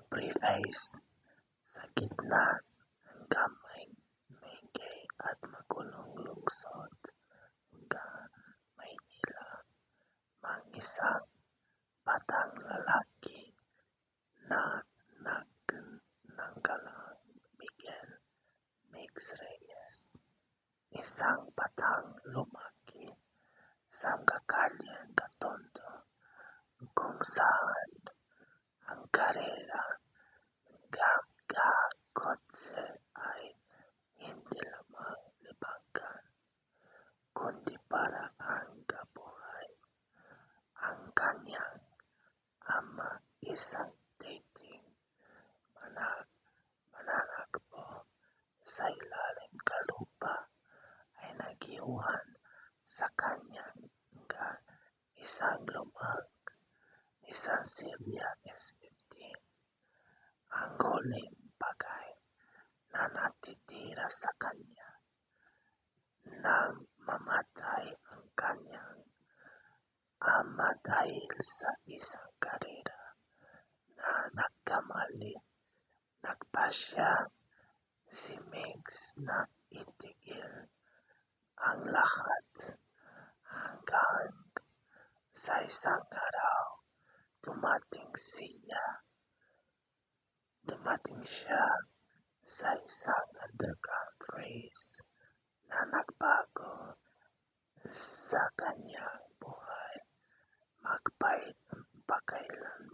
Preface. Sa gitna ng kamay maingay at magulong lungsod ng Maynila, isang batang lalaki na nagnanggalang Miguel Mix Reyes, isang batang lumaki sa kakalyang Katondo kung saan ang karera kotse ay hindi lamang libangan, kundi paraan kabuhay. Ang kanyang ama, isang dating mananakbo sa ilalim kalupa, ay nagiwan sa kanyang isang lumang isang Silvia S15. Ang huling bagay na natitira sa kanya nang mamatay ang kanyang ama dahil sa isang karera na nagkamali. Nagpasya si Mix na itigil ang lahat hanggang sa isang araw dumating siya sa isang underground race na nagbago sa kanyang buhay, magpakailanman.